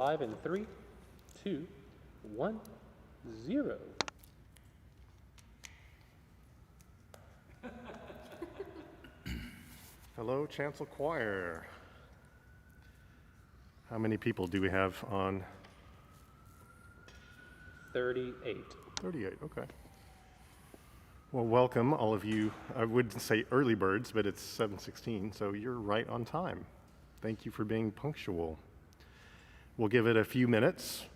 Live in 3, 2, 1, 0. Hello, Chancel Choir. How many people do we have on? 38. 38, okay. Well, welcome, all of you. I wouldn't say early birds, but it's 7:16, so you're right on time. Thank you for being punctual. We'll give it a few minutes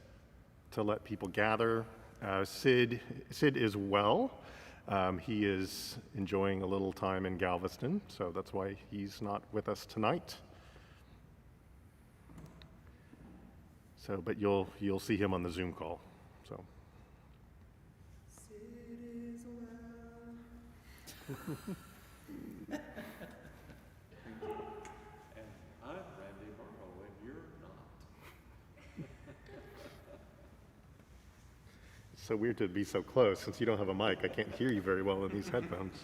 to let people gather. Sid is well. He is enjoying a little time in Galveston, so that's why he's not with us tonight. So, but you'll see him on the Zoom call. So. Sid is well. And I'm Randy Marlowe, and you're not. It's so weird to be so close. Since you don't have a mic, I can't hear you very well in these headphones.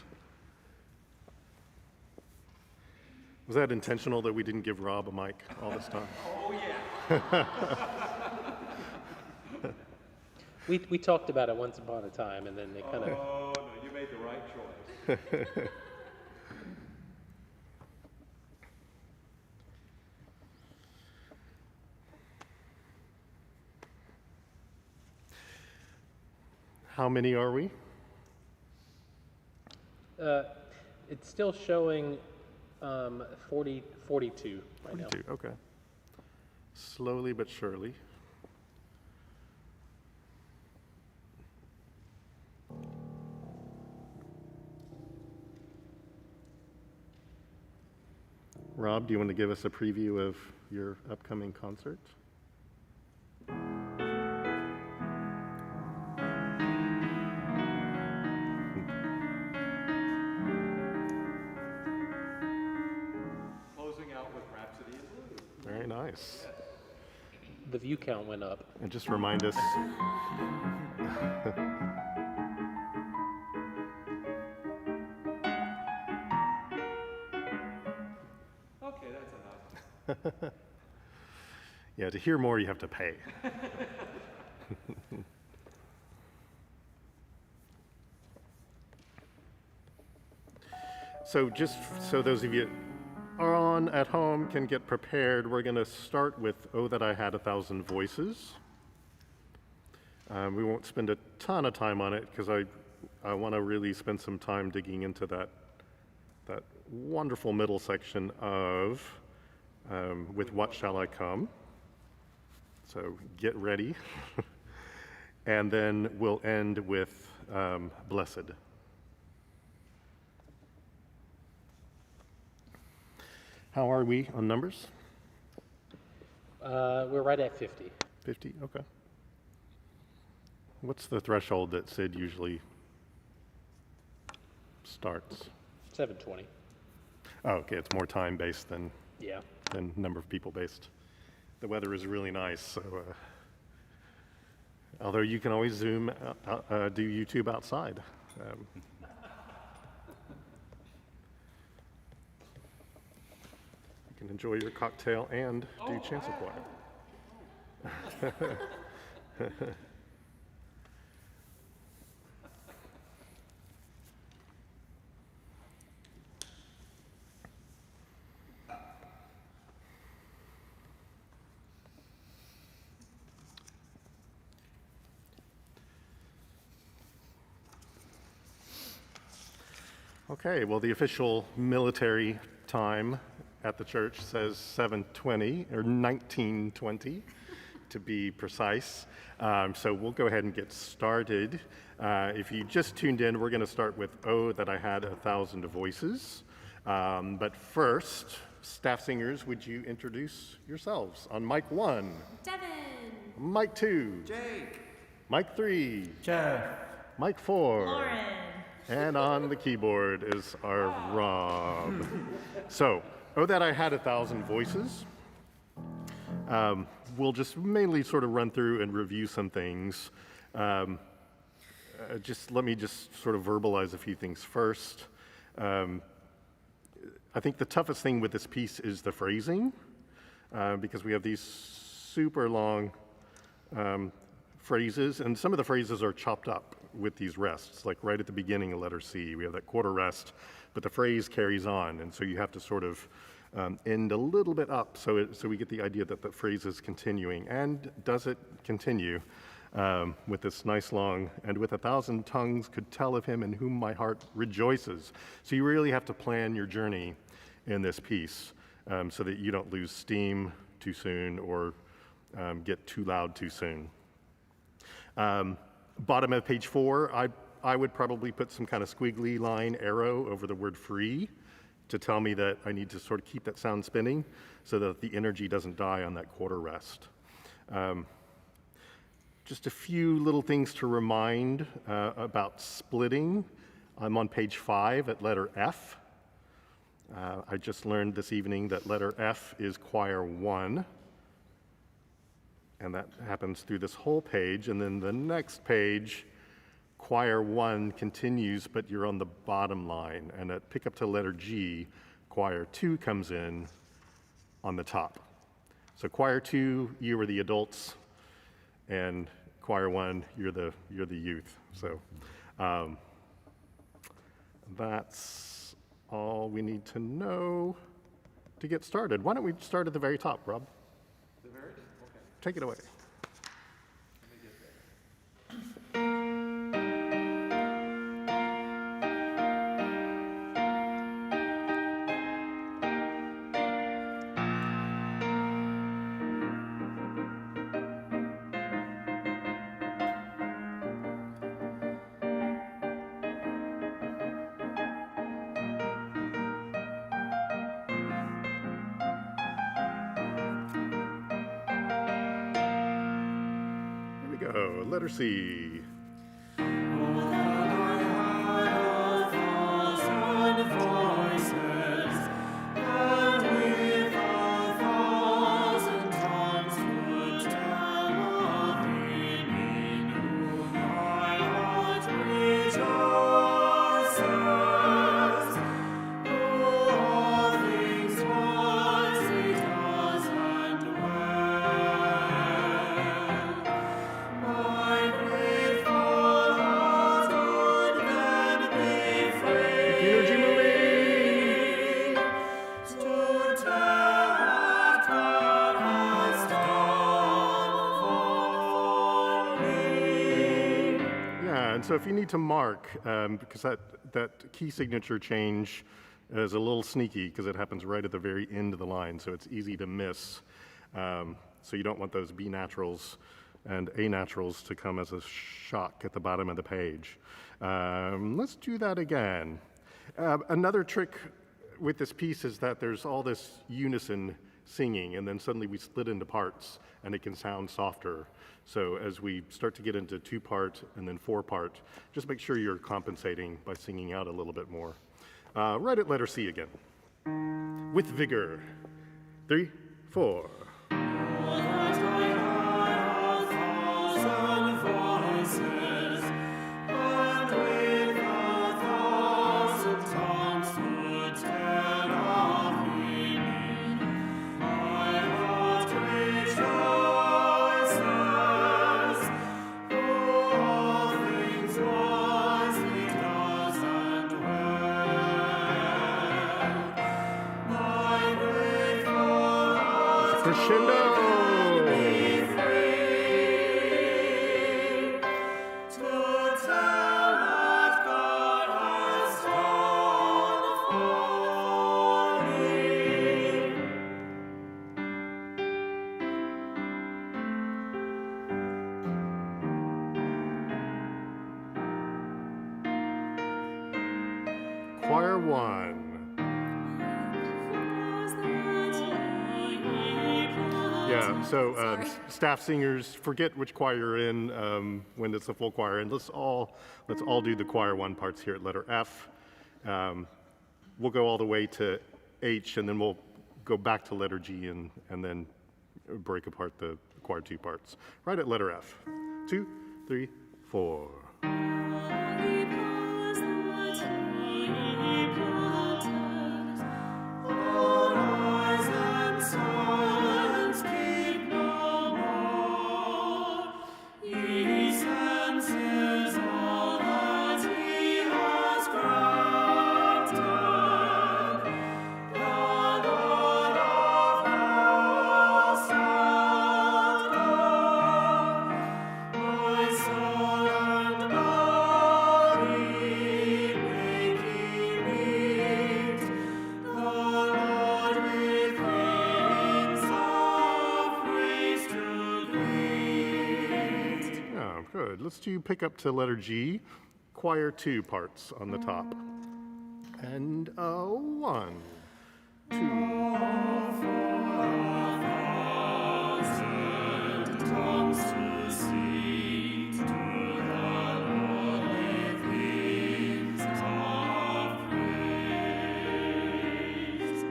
Was that intentional that we didn't give Rob a mic all this time? Oh, yeah. We talked about it once upon a time, and then they kind of... Oh, no, you made the right choice. How many are we? It's still showing 42 right now. 42, okay. Slowly but surely. Rob, do you want to give us a preview of your upcoming concert? Closing out with Rhapsody in Blue. Very nice. The view count went up. And just remind us. Okay, that's enough. Yeah, to hear more, you have to pay. So just so those of you are on at home can get prepared, we're going to start with "Oh That I Had a Thousand Voices." We won't spend a ton of time on it because I want to really spend some time digging into that wonderful middle section of "With What Shall I Come." So get ready. And then we'll end with "Blessed." How are we on numbers? We're right at 50. 50, okay. What's the threshold that Sid usually starts? 720. Oh, okay, it's more time-based than Yeah. number of people based. The weather is really nice, so although you can always do YouTube outside. You can enjoy your cocktail and do Chancel Choir. Okay, well, the official military time at the church says 7:20 or 19:20 to be precise. So we'll go ahead and get started. If you just tuned in, we're going to start with "Oh That I Had a Thousand Voices." But first, staff singers, would you introduce yourselves? On mic 1, Devin. mic 2, Jake. mic 3, Jeff. mic 4. Lauren. And on the keyboard is our Rob. So, "Oh That I Had a Thousand Voices." We'll just mainly sort of run through and review some things. Let me sort of verbalize a few things first. I think the toughest thing with this piece is the phrasing, because we have these super long phrases, and some of the phrases are chopped up with these rests. Like right at the beginning of letter C, we have that quarter rest, but the phrase carries on, and so you have to sort of end a little bit up, so we get the idea that the phrase is continuing. And does it continue with this nice long, and with 1,000 tongues could tell of him in whom my heart rejoices. So you really have to plan your journey in this piece so that you don't lose steam too soon or get too loud too soon. Bottom of page 4, I would probably put some kind of squiggly line arrow over the word free to tell me that I need to sort of keep that sound spinning so that the energy doesn't die on that quarter rest. Just a few little things to remind about splitting. I'm on page 5 at letter F. I just learned this evening that letter F is choir 1. And that happens through this whole page. And then the next page, choir 1 continues, but you're on the bottom line. And at pick up to letter G, choir 2 comes in on the top. So choir 2, you are the adults, and choir 1, you're the youth. So that's all we need to know to get started. Why don't we start at the very top, Rob? The very? Okay. Take it away. Let me get there. Here we go. Letter C. Energy moving. Yeah, and so if you need to mark, because that key signature change is a little sneaky because it happens right at the very end of the line, so it's easy to miss. So you don't want those B naturals and A naturals to come as a shock at the bottom of the page. Let's do that again. Another trick with this piece is that there's all this unison singing, and then suddenly we split into parts, and it can sound softer. So as we start to get into 2-part and then 4-part, just make sure you're compensating by singing out a little bit more. Right at letter C again. With vigor. 3, 4. Crescendo! Choir 1. Yeah, so staff singers, forget which choir you're in when it's a full choir, and let's all do the choir 1 parts here at letter F. We'll go all the way to H, and then we'll go back to letter G and then break apart the choir 2 parts. Right at letter F. 2, 3, 4. Good. Let's do pick up to letter G, choir 2 parts on the top. And 1, 2.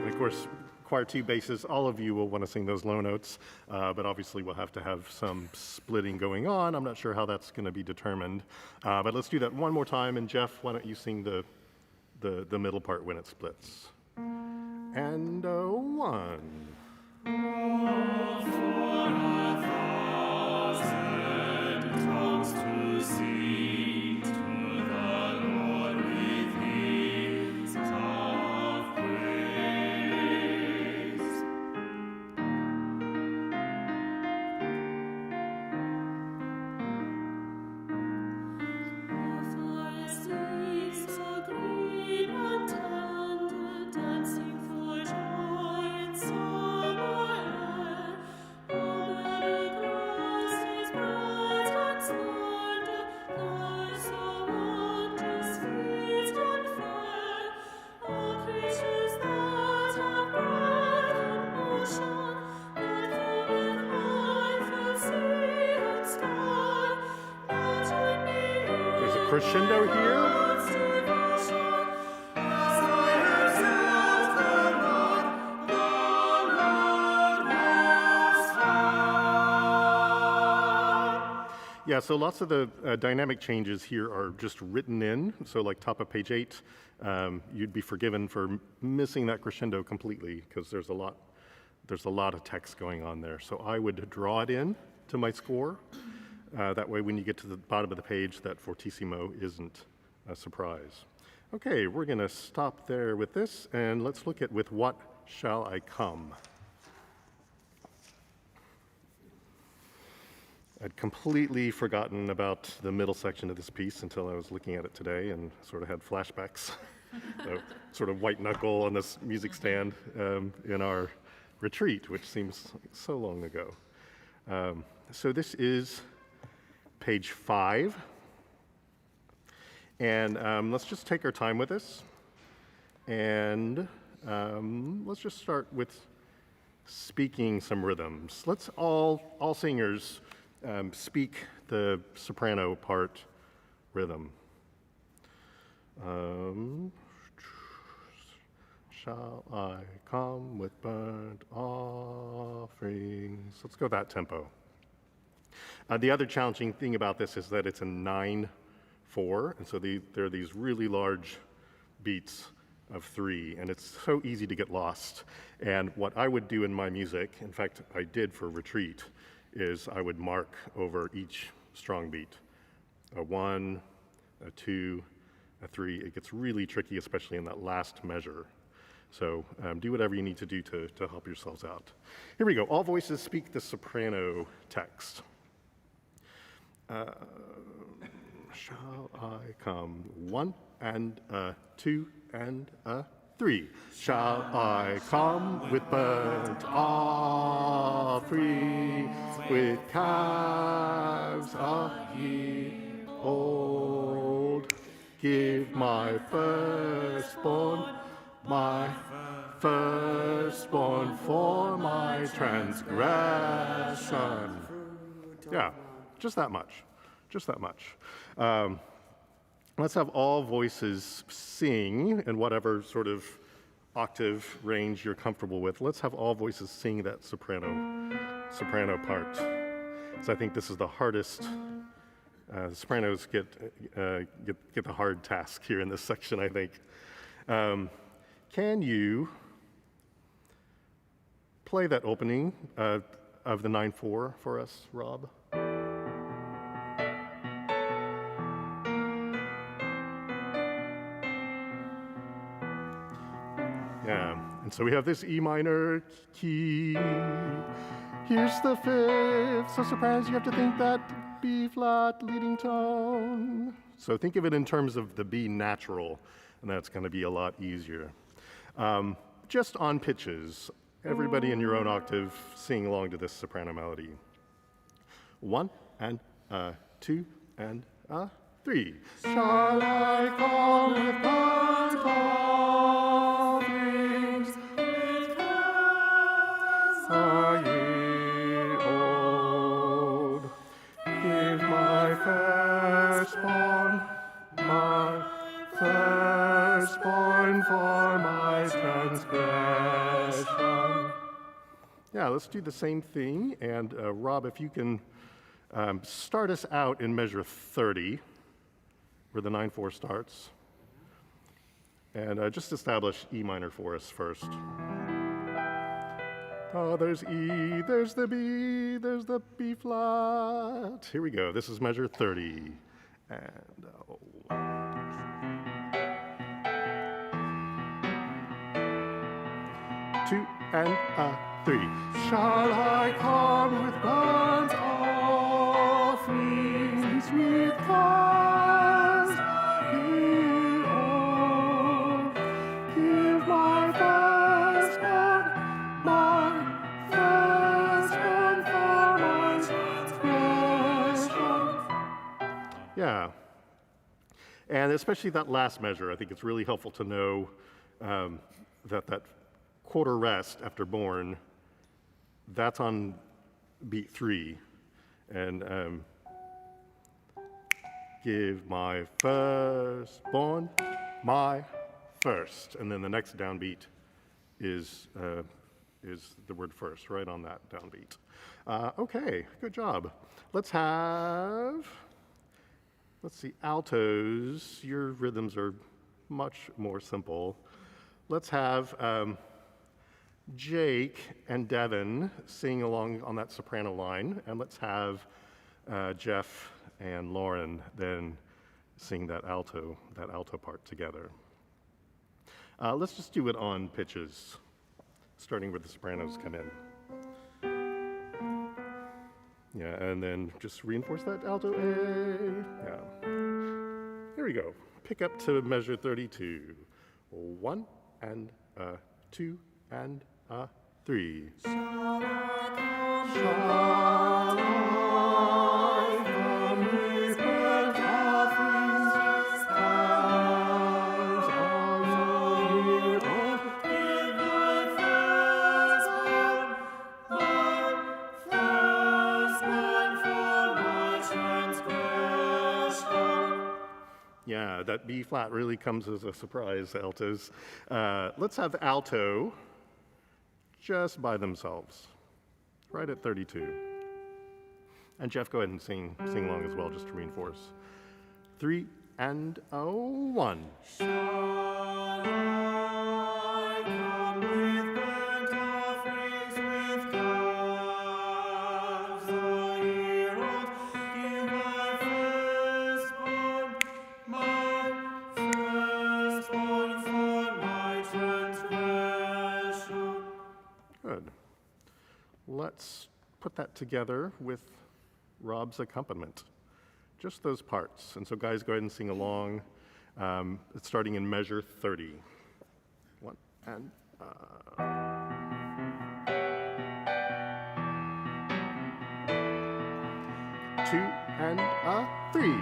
Of course, choir 2 basses, all of you will want to sing those low notes, but obviously we'll have to have some splitting going on. I'm not sure how that's going to be determined. But let's do that one more time, and Jeff, why don't you sing the middle part when it splits. And 1. Crescendo here. Yeah, so lots of the dynamic changes here are just written in. So like top of page 8, you'd be forgiven for missing that crescendo completely because there's a lot of text going on there. So I would draw it in to my score. That way when you get to the bottom of the page, that fortissimo isn't a surprise. Okay, we're going to stop there with this, and let's look at with what shall I come. I'd completely forgotten about the middle section of this piece until I was looking at it today and sort of had flashbacks. Sort of white knuckle on this music stand in our retreat, which seems like so long ago. So this is page 5. And let's just take our time with this. And let's just start with speaking some rhythms. Let's all singers speak the soprano part rhythm. Shall I come with burnt offerings? Let's go that tempo. The other challenging thing about this is that it's a 9/4, and so there are these really large beats of 3, and it's so easy to get lost. And what I would do in my music, in fact, I did for retreat, is I would mark over each strong beat. A 1, a 2, a 3. It gets really tricky, especially in that last measure. So do whatever you need to do to help yourselves out. Here we go. All voices speak the soprano text. Shall I come? 1 and 2 and 3. Shall I come with burnt offering, with calves a year old? Give my firstborn for my transgression. Yeah, just that much. Let's have all voices sing in whatever sort of octave range you're comfortable with. Let's have all voices sing that soprano part. So I think this is the hardest. The sopranos get the hard task here in this section, I think. Can you play that opening of the 9/4 for us, Rob? Yeah, and so we have this E minor key. Here's the 5th, so sopranos, you have to think that B flat leading tone. So think of it in terms of the B natural, and that's going to be a lot easier. Just on pitches, everybody in your own octave sing along to this soprano melody. 1 and 2, and 3. Shall I come with burnt offerings, with calves a year old? Give my firstborn for my transgression. Yeah, let's do the same thing. And Rob, if you can start us out in measure 30, where the 9/4 starts. And just establish E minor for us first. Oh, there's E, there's the B, there's the B flat. Here we go. This is measure 30. And 2 and 3. Shall I come with burnt offerings, with calves a year old? Give my firstborn for my transgression. Yeah. And especially that last measure, I think it's really helpful to know that quarter rest after born, that's on beat 3. And give my firstborn my first. And then the next downbeat is the word first, right on that downbeat. Okay, good job. Let's see, altos. Your rhythms are much more simple. Let's have Jake and Devin sing along on that soprano line, and let's have Jeff and Lauren then sing that alto part together. Let's just do it on pitches, starting where the sopranos come in. Yeah, and then just reinforce that alto A. Yeah. Here we go. Pick up to measure 32. 1 and 2 and 3. Shall I come with burnt offerings, as a year old? Give my firstborn for my transgression. Yeah, that B flat really comes as a surprise, altos. Let's have alto just by themselves, right at 32. And Jeff, go ahead and sing along as well, just to reinforce. 3 and 1. Shall I come with burnt offerings, with calves a year old? Give my firstborn for my transgression. Good. Let's put that together with Rob's accompaniment. Just those parts. And so guys, go ahead and sing along. It's starting in measure 30. 1 and 2 and 3.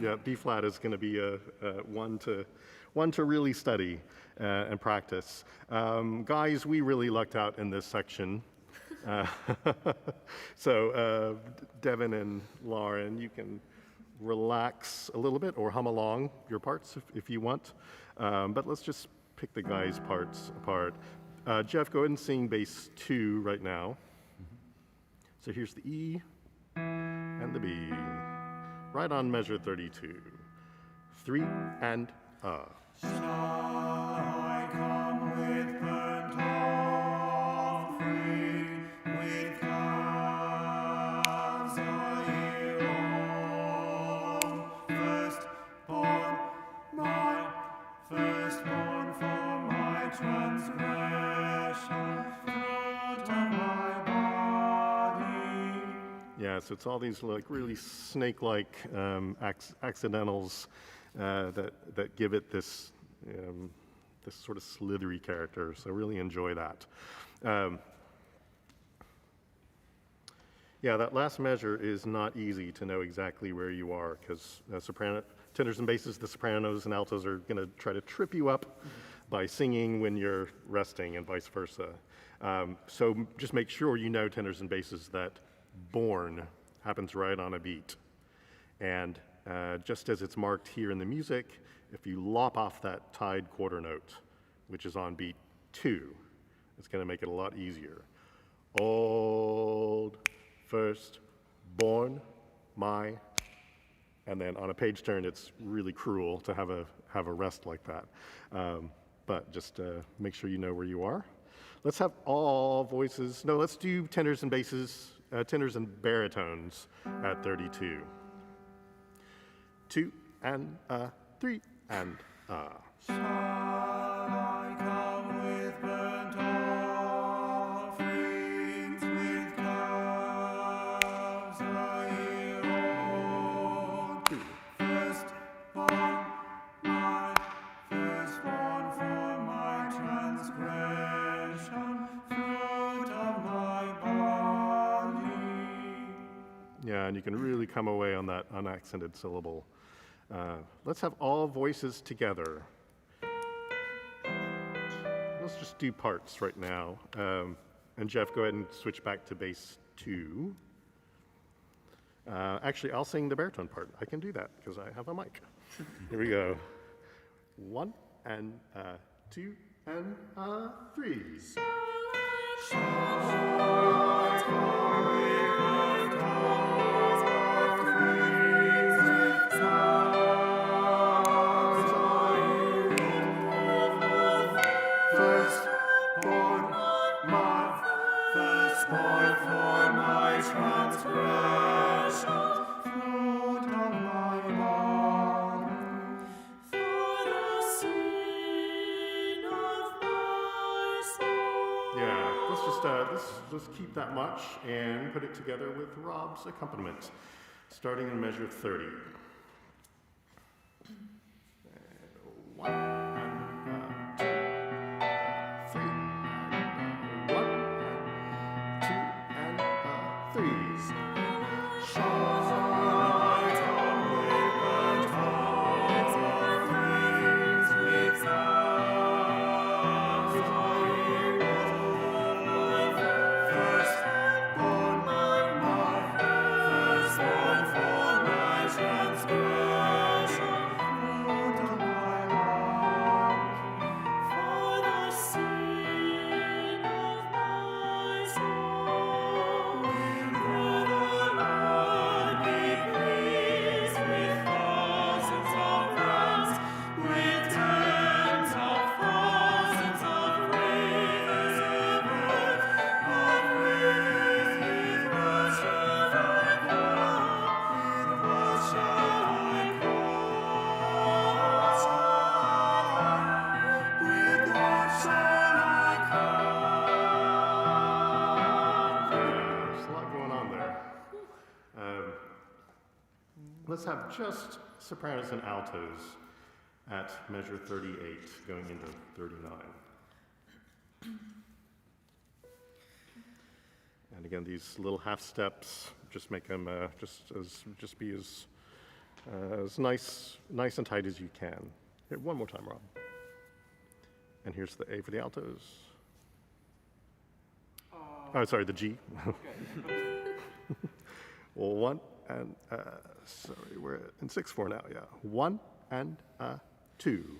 Yeah, B flat is going to be one to really study and practice. Guys, we really lucked out in this section. So Devin and Lauren, you can relax a little bit or hum along your parts if you want. But let's just pick the guys' parts apart. Jeff, go ahead and sing bass 2 right now. So here's the E and the B. Right on measure 32. 3 and Shall I come with burnt offering, with calves a year old? Firstborn for my transgression. Yeah, so it's all these like really snake-like accidentals that give it this this sort of slithery character. So really enjoy that. Yeah, that last measure is not easy to know exactly where you are because tenors and basses, the sopranos and altos are going to try to trip you up by singing when you're resting and vice versa. So just make sure you know tenors and basses that born happens right on a beat. And just as it's marked here in the music, if you lop off that tied quarter note, which is on beat 2, it's going to make it a lot easier. Old, first, born, my, and then on a page turn, it's really cruel to have a rest like that. But just make sure you know where you are. Let's have all voices. No, let's do tenors and basses, tenors and baritones at 32. 2 and 3 and Shall I come with burnt offerings, with calves a year old? Firstborn, my firstborn for my transgression, fruit of my body. yeah, and you can really come away on that unaccented syllable. Let's have all voices together. Let's just do parts right now. And Jeff, go ahead and switch back to bass 2. Actually, I'll sing the baritone part. I can do that because I have a mic. Here we go. 1 and 2 and 3. Let's keep that much and put it together with Rob's accompaniment, starting in measure 30. And 1 and 2, 3, and 1 and 2 and 3. Let's have just sopranos and altos at measure 38, going into 39. And again, these little half steps, just make them be as nice and tight as you can. Here, one more time, Rob. And here's the A for the altos. Oh, sorry, the G. Well, 1 and sorry, we're in 6/4 now. Yeah, 1 and 2.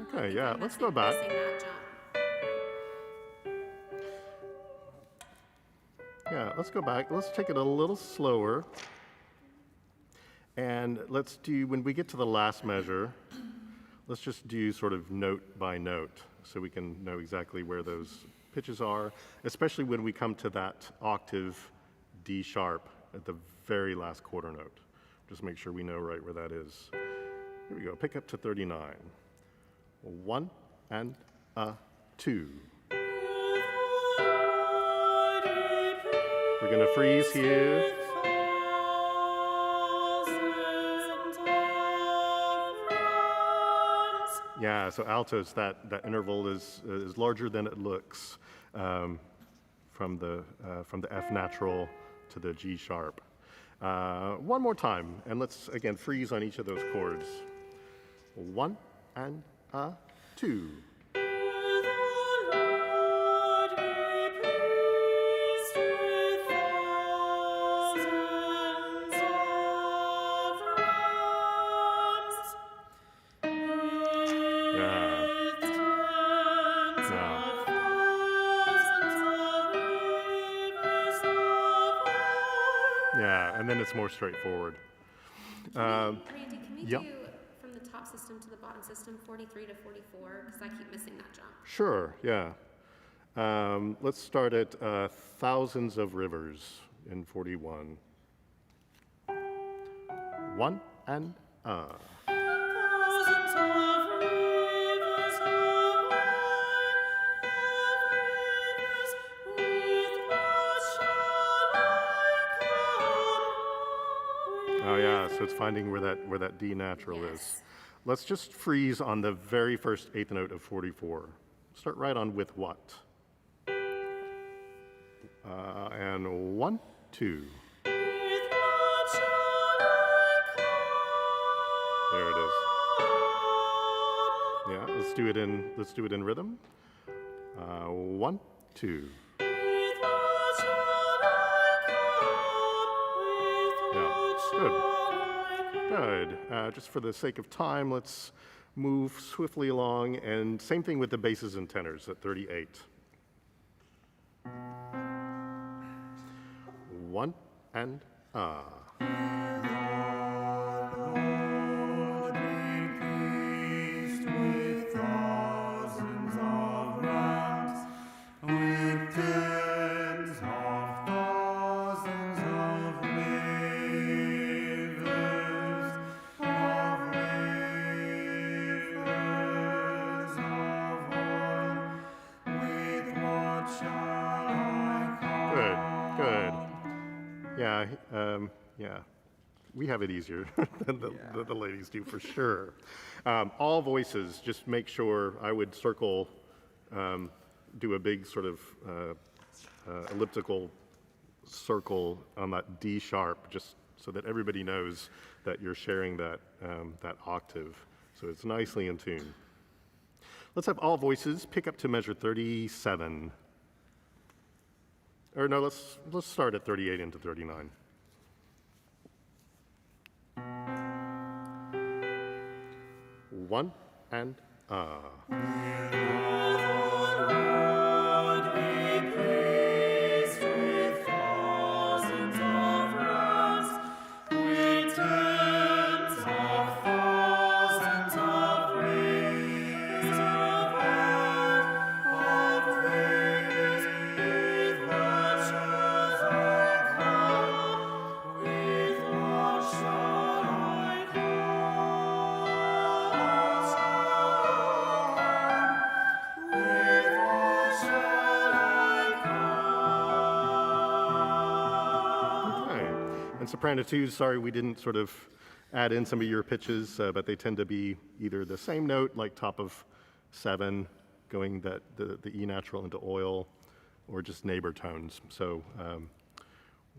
Okay, yeah, let's go back. Yeah, let's go back. Let's take it a little slower. And let's do, when we get to the last measure, let's just do sort of note by note so we can know exactly where those pitches are, especially when we come to that octave D sharp at the very last quarter note. Just make sure we know right where that is. Here we go, pick up to 39. 1 and a 2. We're gonna freeze here. Yeah, so altos, that interval is larger than it looks from the F natural to the G sharp. One more time, and let's again freeze on each of those chords. 1 and a 2. Yeah, and then it's more straightforward. Randy, can we yep. do from the top system to the bottom system, 43 to 44? Because I keep missing that jump. Sure, yeah. Let's start at Thousands of Rivers in 41. 1 and Oh yeah, so it's finding where that D natural is. Let's just freeze on the very first eighth note of 44. Start right on with what? And 1, 2. There it is. Yeah, let's do it in rhythm. 1, 2. Good. Just for the sake of time, let's move swiftly along, and same thing with the basses and tenors at 38. 1 and Yeah, we have it easier than the ladies do for sure. All voices, just make sure I would circle, do a big sort of elliptical circle on that D sharp, just so that everybody knows that you're sharing that octave. So it's nicely in tune. Let's have all voices pick up to measure 37. Or no, let's start at 38 into 39. One and soprano twos, sorry we didn't sort of add in some of your pitches, but they tend to be either the same note, like top of 7, going the E natural into oil, or just neighbor tones. So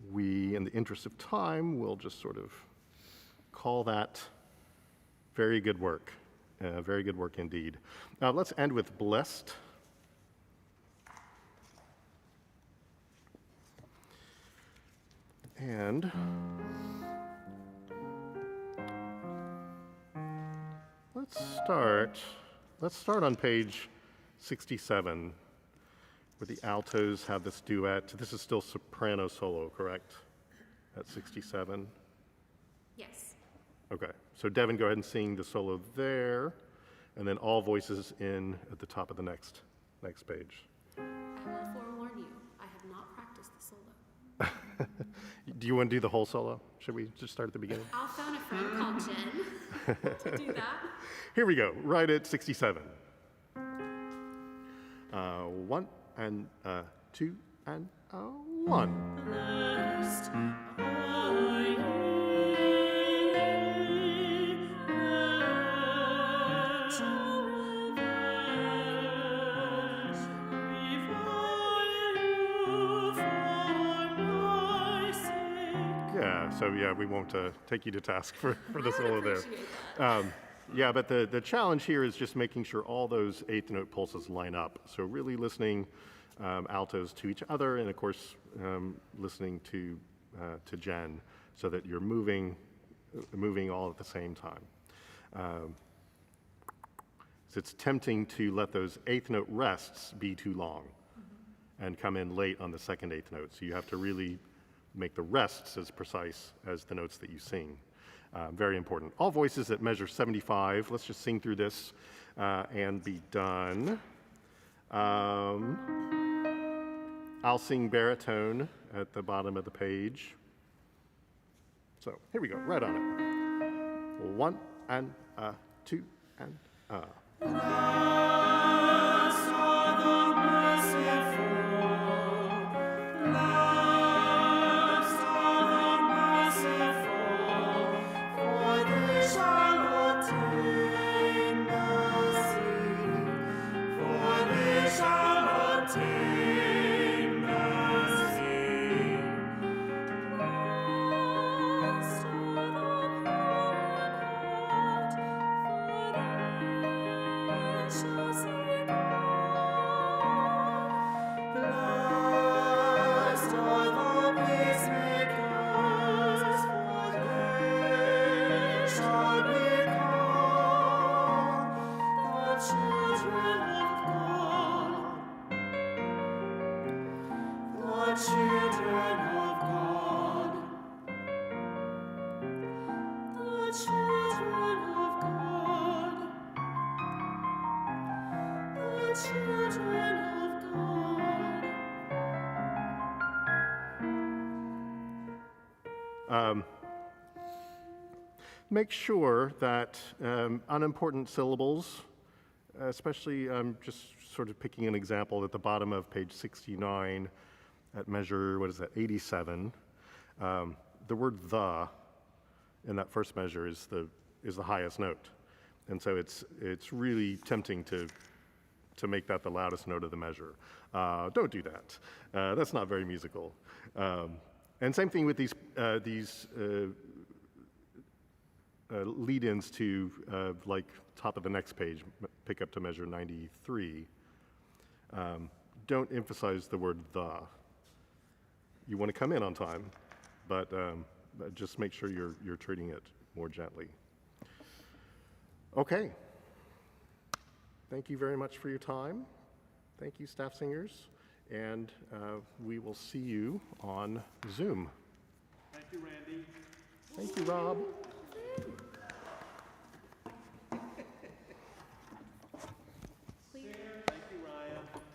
we, in the interest of time, will just sort of call that very good work indeed. Let's end with blessed. And let's start on page 67, where the altos have this duet. This is still soprano solo, correct? At 67? Yes. Okay, so Devin, go ahead and sing the solo there. and then all voices in at the top of the next page. I will forewarn you, I have not practiced the solo. Do you want to do the whole solo? Should we just start at the beginning? I'll phone a friend called Jen to do that. Here we go, right at 67. 1 and 2 and 1. First, Yeah, so yeah, we won't take you to task for the solo there. appreciate that. Yeah, but the challenge here is just making sure all those eighth note pulses line up. So really listening altos to each other, and of course listening to Jen, so that you're moving all at the same time. So it's tempting to let those eighth note rests be too long and come in late on the second eighth note. So you have to really make the rests as precise as the notes that you sing. Very important. All voices that measure 75. Let's just sing through this and be done. I'll sing baritone at the bottom of the page. So here we go, right on it. 1 and 2 and Blessed are the merciful. Blessed are the merciful, for they shall obtain mercy. For they shall obtain mercy. Blessed are the pure in heart, for they shall see Blessed are the peacemakers, for they shall be called the children of God. The children of God. The children of God. The children of God. Make sure that unimportant syllables, especially just sort of picking an example at the bottom of page 69 at measure, 87, the word the in that first measure is the highest note. And so it's really tempting to make that the loudest note of the measure. Don't do that. That's not very musical. And same thing with these lead-ins to like top of the next page, pick up to measure 93. Don't emphasize the word the. You want to come in on time, but just make sure you're treating it more gently. Okay. Thank you very much for your time. Thank you, staff singers, and we will see you on Zoom. Thank you, Randy. Thank you, Rob.